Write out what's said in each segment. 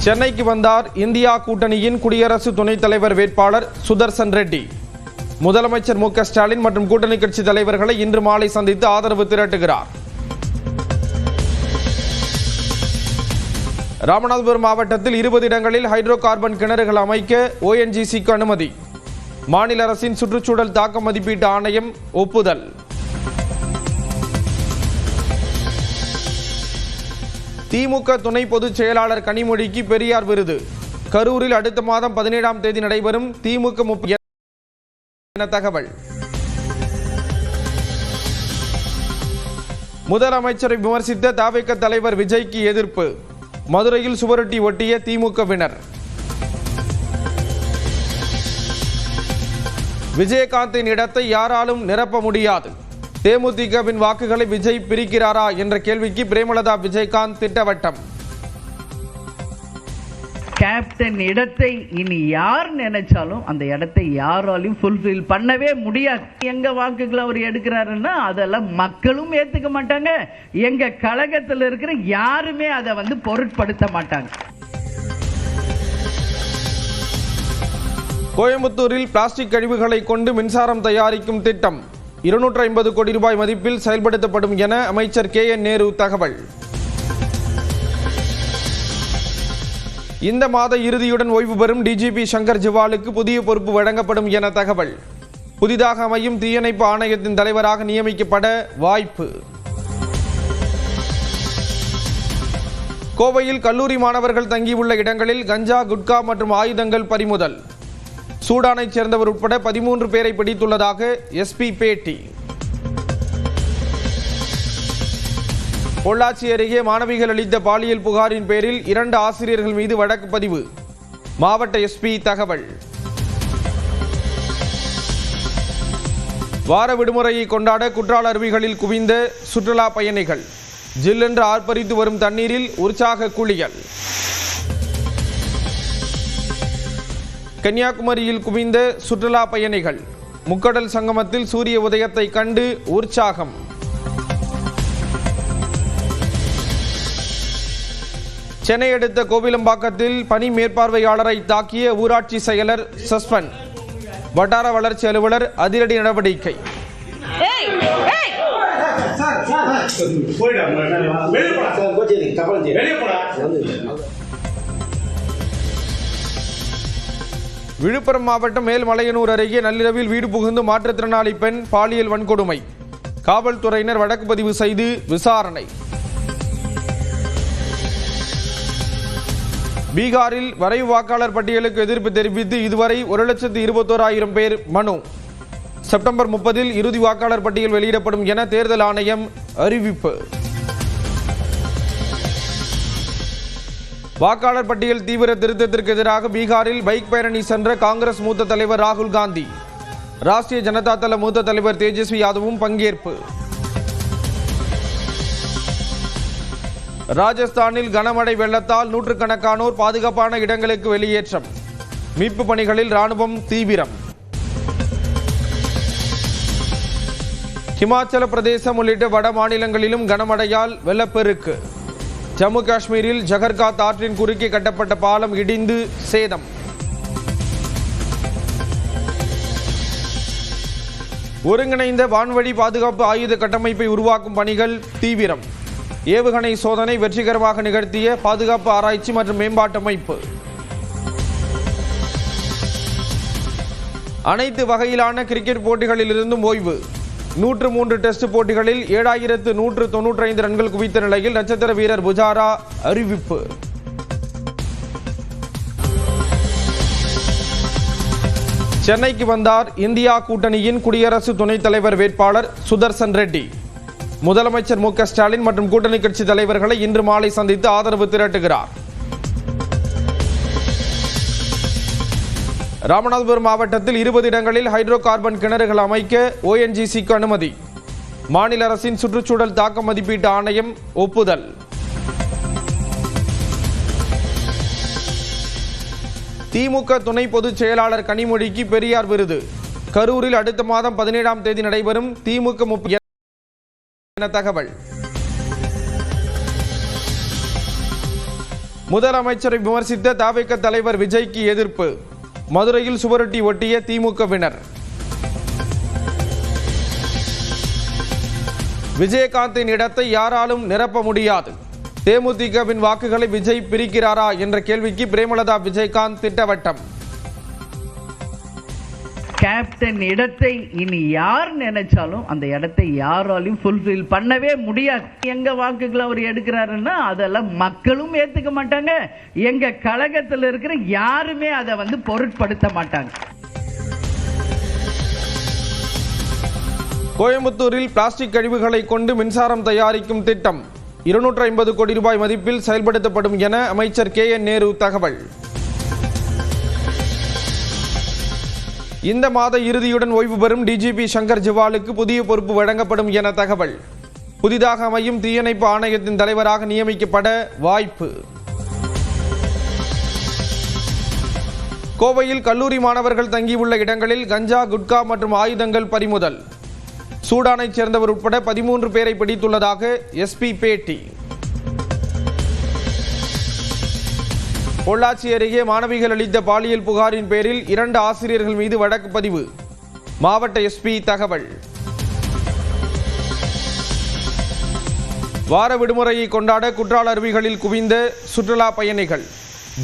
சென்னைக்கு வந்தார் இந்தியா கூட்டணியின் குடியரசு துணைத் தலைவர் வேட்பாளர் சுதர்சன் ரெட்டி. முதலமைச்சர் மு க ஸ்டாலின் மற்றும் கூட்டணி கட்சி தலைவர்களை இன்று மாலை சந்தித்து ஆதரவு திரட்டுகிறார். ராமநாதபுரம் மாவட்டத்தில் 20 இடங்களில் ஹைட்ரோ கார்பன் கிணறுகள் அமைக்க ONGCக்கு அனுமதி. மாநில அரசின் சுற்றுச்சூழல் தாக்க மதிப்பீட்டு ஆணையம் ஒப்புதல். திமுக துணை பொதுச் செயலாளர் கனிமொழிக்கு பெரியார் விருது. கரூரில் அடுத்த மாதம் 17ஆம் தேதி நடைபெறும் திமுக 30 தகவல். முதலமைச்சரை விமர்சித்த தவிக தலைவர் விஜய்க்கு எதிர்ப்பு. மதுரையில் சுவரொட்டி ஒட்டிய திமுகவினர். விஜயகாந்தின் இடத்தை யாராலும் நிரப்ப முடியாது. தேமுதிகவின் வாக்குகளை விஜய் பிரிக்கிறாரா என்ற கேள்விக்கு பிரேமலதா விஜயகாந்த் திட்டவட்டம். கேப்டன் இடத்தை இனி யார் நினைச்சாலும் அந்த இடத்தை யாராலையும் ஃபுல்ஃபில் பண்ணவே முடியாது. எங்க வாக்குகளை அவர் எடுக்கிறாருன்னா அதெல்லாம் மக்களும் ஏத்துக்க மாட்டாங்க. எங்க கழகத்தில் இருக்கிற யாருமே அதை பொருட்படுத்த மாட்டாங்க. கோயம்புத்தூரில் பிளாஸ்டிக் கழிவுகளை கொண்டு மின்சாரம் தயாரிக்கும் திட்டம் 250 கோடி ரூபாய் மதிப்பில் செயல்படுத்தப்படும் என அமைச்சர் KN நேரு தகவல். இந்த மாத இறுதியுடன் ஓய்வு பெறும் DGP சங்கர் ஜிவாலுக்கு புதிய பொறுப்பு வழங்கப்படும் என தகவல். புதிதாக அமையும் தீயணைப்பு ஆணையத்தின் தலைவராக நியமிக்கப்பட வாய்ப்பு. கோவையில் கல்லூரி மாணவர்கள் தங்கியுள்ள இடங்களில் கஞ்சா, குட்கா மற்றும் ஆயுதங்கள் பறிமுதல். சூடானைச் சேர்ந்தவர் உட்பட 13 பேரை பிடித்துள்ளதாக SP பேட்டி. பொள்ளாச்சி அருகே மாணவிகள் அளித்த பாலியல் புகாரின் பேரில் 2 ஆசிரியர்கள் மீது வழக்கு பதிவு. மாவட்ட SP தகவல். வார விடுமுறையை கொண்டாட குற்றால அருவிகளில் குவிந்த சுற்றுலா பயணிகள். ஜில்லென்று ஆர்ப்பரித்து வரும் தண்ணீரில் உற்சாக குளியல். கன்னியாகுமரியில் குவிந்த சுற்றுலா பயணிகள். முக்கடல் சங்கமத்தில் சூரிய உதயத்தை கண்டு உற்சாகம். சென்னை அடுத்த கோவிலம்பாக்கத்தில் பணி மேற்பார்வையாளரை தாக்கிய ஊராட்சி செயலர் சஸ்பெண்ட். வட்டார வளர்ச்சி அலுவலர் அதிரடி நடவடிக்கை. விழுப்புரம் மாவட்டம் மேல்மலையனூர் அருகே நள்ளிரவில் வீடு புகுந்து மாற்றுத்திறனாளி பெண் பாலியல் வன்கொடுமை. காவல்துறையினர் வழக்கு பதிவு செய்து விசாரணை. பீகாரில் வரைவு வாக்காளர் பட்டியலுக்கு எதிர்ப்பு தெரிவித்து இதுவரை 1,21,000 பேர் மனு. செப்டம்பர் 30 இறுதி வாக்காளர் பட்டியல் வெளியிடப்படும் என தேர்தல் ஆணையம் அறிவிப்பு. வாக்காளர் பட்டியல் தீவிர திருத்தத்திற்கு எதிராக பீகாரில் பைக் பேரணி சென்ற காங்கிரஸ் மூத்த தலைவர் ராகுல் காந்தி. ராஷ்டிரிய ஜனதா தள மூத்த தலைவர் தேஜஸ்வி யாதவும் பங்கேற்பு. ராஜஸ்தானில் கனமழை வெள்ளத்தால் நூற்றுக்கணக்கானோர் பாதுகாப்பான இடங்களுக்கு வெளியேற்றம். மீட்பு பணிகளில் ராணுவம் தீவிரம். ஹிமாச்சல பிரதேசம் உள்ளிட்ட வட மாநிலங்களிலும் கனமழையால் வெள்ளப்பெருக்கு. ஜம்மு காஷ்மீரில் ஜகர்காத் ஆற்றின் குறுக்கே கட்டப்பட்ட பாலம் இடிந்து சேதம். ஒருங்கிணைந்த வான்வழி பாதுகாப்பு ஆயுத கட்டமைப்பை உருவாக்கும் பணிகள் தீவிரம். ஏவுகணை சோதனை வெற்றிகரமாக நிகழ்த்திய பாதுகாப்பு ஆராய்ச்சி மற்றும் மேம்பாட்டு அமைப்பு. அனைத்து வகையிலான கிரிக்கெட் போட்டிகளில் இருந்தும் ஓய்வு. 103 டெஸ்ட் போட்டிகளில் 7,195 ரன்கள் குவித்த நிலையில் நட்சத்திர வீரர் புஜாரா அறிவிப்பு. சென்னைக்கு வந்தார் இந்தியா கூட்டணியின் குடியரசு துணைத் தலைவர் வேட்பாளர் சுதர்சன் ரெட்டி. முதலமைச்சர் மு க ஸ்டாலின் மற்றும் கூட்டணி கட்சி தலைவர்களை இன்று மாலை சந்தித்து ஆதரவு திரட்டுகிறார். ராமநாதபுரம் மாவட்டத்தில் 20 இடங்களில் ஹைட்ரோ கார்பன் கிணறுகள் அமைக்க ONGCக்கு அனுமதி. மாநில அரசின் சுற்றுச்சூழல் தாக்க மதிப்பீட்டு ஆணையம் ஒப்புதல். திமுக துணை பொதுச் செயலாளர் கனிமொழிக்கு பெரியார் விருது. கரூரில் அடுத்த மாதம் 17ஆம் தேதி நடைபெறும் திமுக 30 தகவல். முதலமைச்சரை விமர்சித்த தவிக தலைவர் விஜய்க்கு எதிர்ப்பு. மதுரையில் சுவரொட்டி ஒட்டிய திமுகவினர். விஜயகாந்தின் இடத்தை யாராலும் நிரப்ப முடியாது. தேமுதிகவின் வாக்குகளை விஜய் பிரிக்கிறாரா என்ற கேள்விக்கு பிரேமலதா விஜயகாந்த் திட்டவட்டம். கேப்டன் இடத்தை இனி யார் நினைச்சாலும் அந்த இடத்தை யாராலையும் ஃபுல்ஃபில் பண்ணவே முடியாது. எங்க வாக்குகளை அவர் எடுக்கிறாருன்னா அதெல்லாம் மக்களும் ஏத்துக்க மாட்டாங்க. எங்க கழகத்தில் இருக்கிற யாருமே அதை பொருட்படுத்த மாட்டாங்க. கோயம்புத்தூரில் பிளாஸ்டிக் கழிவுகளை கொண்டு மின்சாரம் தயாரிக்கும் திட்டம் 250 கோடி ரூபாய் மதிப்பில் செயல்படுத்தப்படும் என அமைச்சர் KN நேரு தகவல். இந்த மாத இறுதியுடன் ஓய்வு பெறும் DGP சங்கர் ஜிவாலுக்கு புதிய பொறுப்பு வழங்கப்படும் என தகவல். புதிதாக அமையும் தீயணைப்பு ஆணையத்தின் தலைவராக நியமிக்கப்பட வாய்ப்பு. கோவையில் கல்லூரி மாணவர்கள் தங்கியுள்ள இடங்களில் கஞ்சா, குட்கா மற்றும் ஆயுதங்கள் பறிமுதல். சூடானைச் சேர்ந்தவர் உட்பட 13 பேரை பிடித்துள்ளதாக SP பேட்டி. பொள்ளாச்சி அருகே மாணவிகள் அளித்த பாலியல் புகாரின் பேரில் 2 ஆசிரியர்கள் மீது வழக்கு பதிவு. மாவட்ட SP தகவல். வார விடுமுறையை கொண்டாட குற்றால அருவிகளில் குவிந்த சுற்றுலா பயணிகள்.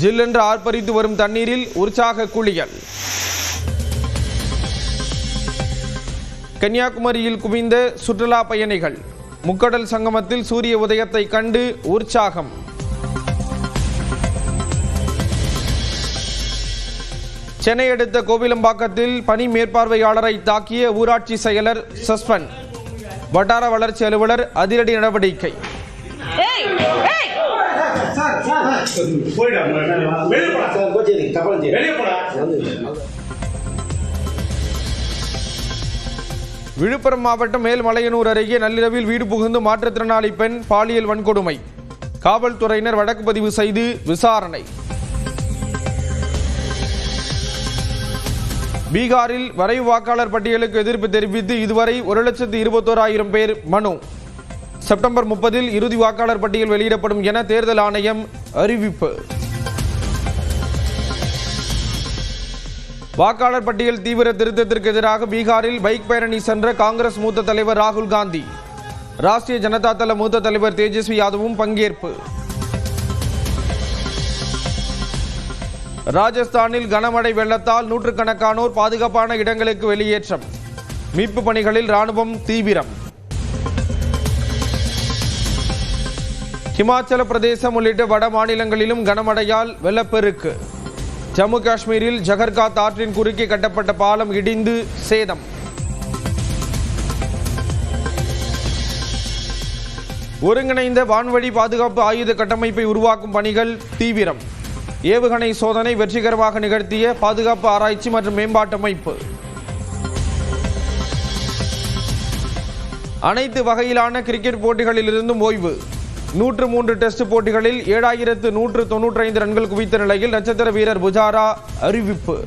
ஜில்லென்று ஆர்ப்பரித்து வரும் தண்ணீரில் உற்சாக குளியல். கன்னியாகுமரியில் குவிந்த சுற்றுலா பயணிகள். முக்கடல் சங்கமத்தில் சூரிய உதயத்தை கண்டு உற்சாகம். சென்னை அடுத்த கோவிலம்பாக்கத்தில் பணி மேற்பார்வையாளரை தாக்கிய ஊராட்சி செயலர் சஸ்பெண்ட். வட்டார வளர்ச்சி அலுவலர் அதிரடி நடவடிக்கை. விழுப்புரம் மாவட்டம் மேல்மலையனூர் அருகே நள்ளிரவில் வீடு புகுந்து மாற்றுத்திறனாளி பெண் பாலியல் வன்கொடுமை. காவல்துறையினர் வழக்கு பதிவு செய்து விசாரணை. பீகாரில் வரைவு வாக்காளர் பட்டியலுக்கு எதிர்ப்பு தெரிவித்து இதுவரை 1,21,000 பேர் மனு. செப்டம்பர் 30 இறுதி வாக்காளர் பட்டியல் வெளியிடப்படும் என தேர்தல் ஆணையம் அறிவிப்பு. வாக்காளர் பட்டியல் தீவிர திருத்தத்திற்கு எதிராக பீகாரில் பைக் பேரணி சென்ற காங்கிரஸ் மூத்த தலைவர் ராகுல் காந்தி. ராஷ்டிரிய ஜனதா தள மூத்த தலைவர் தேஜஸ்வி யாதவும் பங்கேற்பு. ராஜஸ்தானில் கனமழை வெள்ளத்தால் நூற்றுக்கணக்கானோர் பாதுகாப்பான இடங்களுக்கு வெளியேற்றம். மீட்பு பணிகளில் ராணுவம் தீவிரம். ஹிமாச்சல பிரதேசம் உள்ளிட்ட வட மாநிலங்களிலும் கனமழையால் வெள்ளப்பெருக்கு. ஜம்மு காஷ்மீரில் ஜகர்காத் ஆற்றின் குறுக்கே கட்டப்பட்ட பாலம் இடிந்து சேதம். ஒருங்கிணைந்த வான்வழி பாதுகாப்பு ஆயுத கட்டமைப்பை உருவாக்கும் பணிகள் தீவிரம். ஏவுகணை சோதனை வெற்றிகரமாக நிகழ்த்திய பாதுகாப்பு ஆராய்ச்சி மற்றும் மேம்பாட்டு அமைப்பு. அனைத்து வகையிலான கிரிக்கெட் போட்டிகளில் இருந்தும் ஓய்வு. 103 டெஸ்ட் போட்டிகளில் 7,195 ரன்கள் குவித்த நிலையில் நட்சத்திர வீரர் புஜாரா அறிவிப்பு.